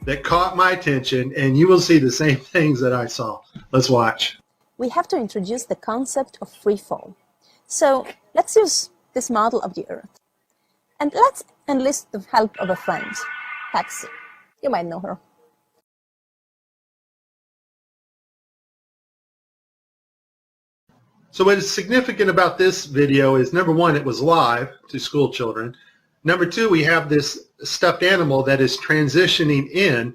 that caught my attention, and you will see the same things that I saw. Let's watch. We have to introduce the concept of free fall. So let's use this model of the Earth. And let's enlist the help of a friend, Patsy. You might know her. So what is significant about this video is, number one, it was live to school children. Number two, we have this stuffed animal that is transitioning in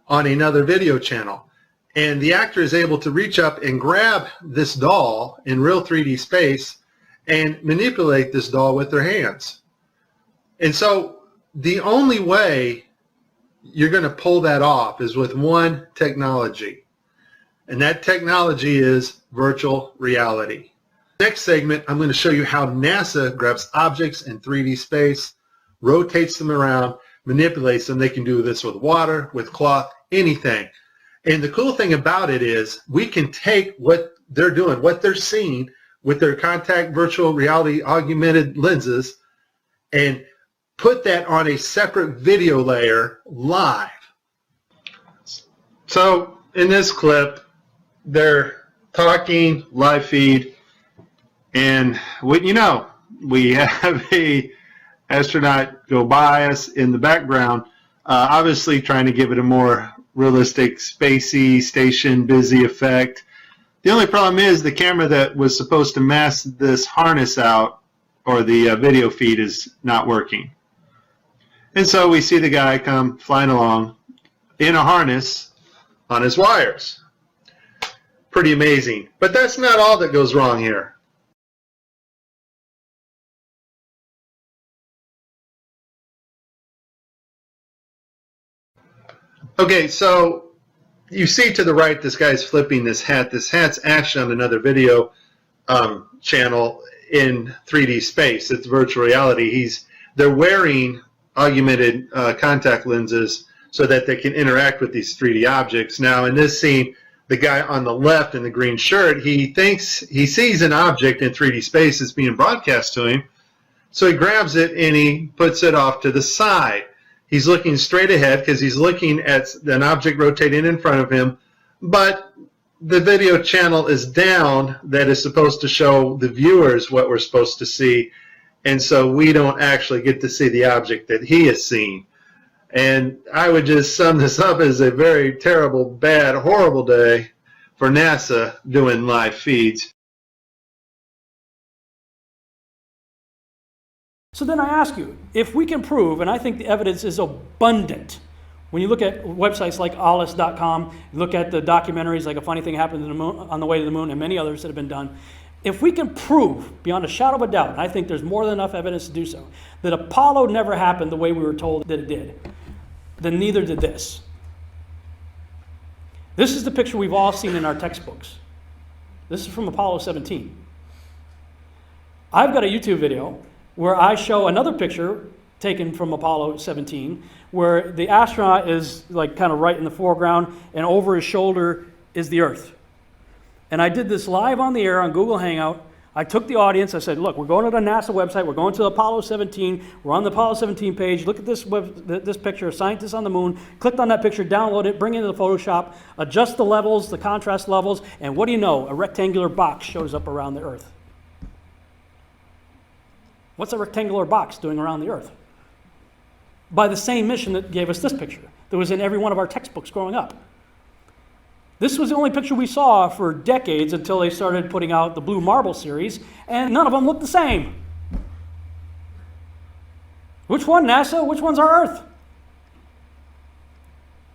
on another video channel. And the actor is able to reach up and grab this doll in real 3D space and manipulate this doll with their hands. And so the only way you're going to pull that off is with one technology. And that technology is virtual reality. Next segment, I'm going to show you how NASA grabs objects in 3D space, rotates them around, manipulates them. They can do this with water, with cloth, anything. And the cool thing about it is we can take what they're doing, what they're seeing with their contact virtual reality augmented lenses, and put that on a separate video layer live. So in this clip, they're talking live feed, and wouldn't you know, we have a astronaut go by us in the background, obviously trying to give it a more realistic, spacey, station busy effect. The only problem is the camera that was supposed to mask this harness out, or the video feed, is not working. And so we see the guy come flying along in a harness on his wires. Pretty amazing. But that's not all that goes wrong here. Okay, so you see to the right, this guy's flipping this hat. This hat's actually on another video channel in 3D space. It's virtual reality. They're wearing augmented contact lenses so that they can interact with these 3D objects. Now, in this scene, the guy on the left in the green shirt, he thinks he sees an object in 3D space that's being broadcast to him. So he grabs it and he puts it off to the side. He's looking straight ahead because he's looking at an object rotating in front of him, but the video channel is down that is supposed to show the viewers what we're supposed to see, and so we don't actually get to see the object that he is seeing. And I would just sum this up as a very terrible, bad, horrible day for NASA doing live feeds. So then I ask you, if we can prove, and I think the evidence is abundant, when you look at websites like Alice.com, look at the documentaries like A Funny Thing Happened to the Moon, On the Way to the Moon, and many others that have been done, if we can prove beyond a shadow of a doubt, and I think there's more than enough evidence to do so, that Apollo never happened the way we were told that it did, then neither did this. This is the picture we've all seen in our textbooks. This is from Apollo 17. I've got a YouTube video where I show another picture taken from Apollo 17, where the astronaut is like kind of right in the foreground, and over his shoulder is the Earth. And I did this live on the air on Google Hangout. I took the audience, I said, look, we're going to the NASA website, we're going to Apollo 17, we're on the Apollo 17 page, look at this picture, scientists on the moon, clicked on that picture, download it, bring it into the Photoshop, adjust the levels, the contrast levels, and what do you know, a rectangular box shows up around the Earth. What's a rectangular box doing around the Earth? By the same mission that gave us this picture that was in every one of our textbooks growing up. This was the only picture we saw for decades until they started putting out the Blue Marble series, and none of them looked the same. Which one, NASA? Which one's our Earth?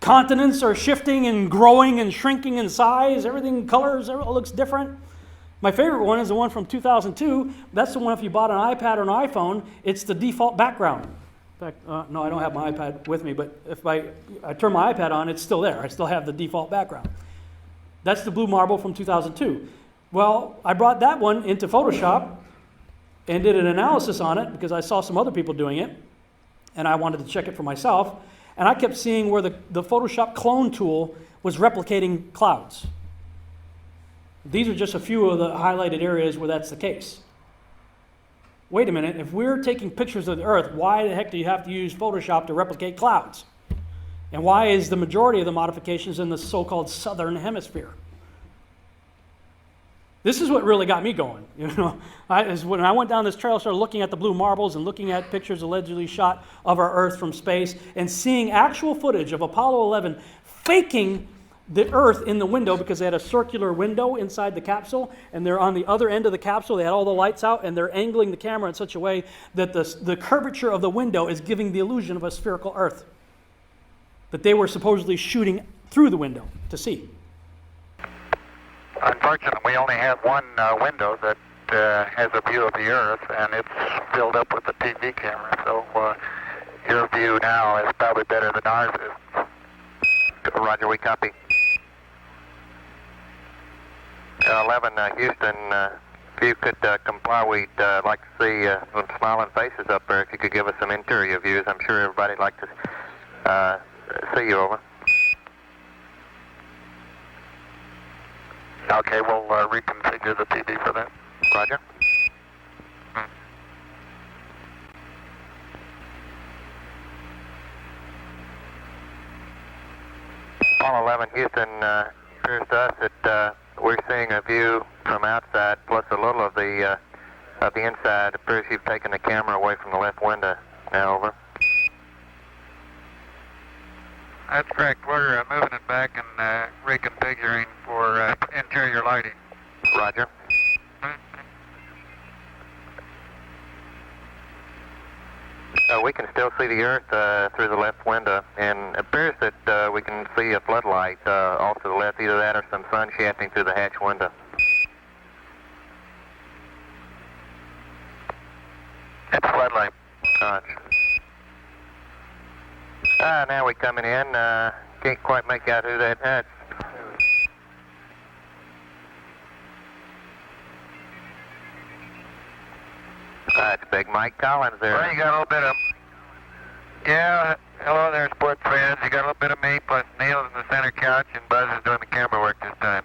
Continents are shifting and growing and shrinking in size. Everything, colors, everything looks different. My favorite one is the one from 2002. That's the one if you bought an iPad or an iPhone, it's the default background. In fact, no, I don't have my iPad with me, but if I turn my iPad on, it's still there. I still have the default background. That's the Blue Marble from 2002. Well, I brought that one into Photoshop and did an analysis on it because I saw some other people doing it, and I wanted to check it for myself. And I kept seeing where the Photoshop clone tool was replicating clouds. These are just a few of the highlighted areas where that's the case. Wait a minute, if we're taking pictures of the Earth, why the heck do you have to use Photoshop to replicate clouds? And why is the majority of the modifications in the so-called southern hemisphere? This is what really got me going. When I went down this trail, started looking at the blue marbles and looking at pictures allegedly shot of our Earth from space and seeing actual footage of Apollo 11 faking the Earth in the window, because they had a circular window inside the capsule, and they're on the other end of the capsule. They had all the lights out, and they're angling the camera in such a way that the curvature of the window is giving the illusion of a spherical Earth that they were supposedly shooting through the window to see. Unfortunately, we only have one window that has a view of the Earth, and it's filled up with a TV camera. So your view now is probably better than ours is. Roger, we copy. 11, Houston, if you could comply, we'd like to see some smiling faces up there. If you could give us some interior views, I'm sure everybody'd like to see you, over. Okay, we'll reconfigure the TV for that. Roger. Apollo 11, Houston, appears to us that we're seeing a view from outside plus a little of the inside. It appears you've taken the camera away from the left window. Now, over. That's correct. We're moving it back and reconfiguring for interior lighting. Roger. We can still see the Earth through the left window, and it appears that we can see a floodlight off to the left, either that or some sun shafting through the hatch window. It's a floodlight. Now we're coming in. Can't quite make out who that is. That's Big Mike Collins there. Well, you got a little bit of... Yeah, hello there, sports fans. You got a little bit of me, plus Neil's in the center couch, and Buzz is doing the camera work this time.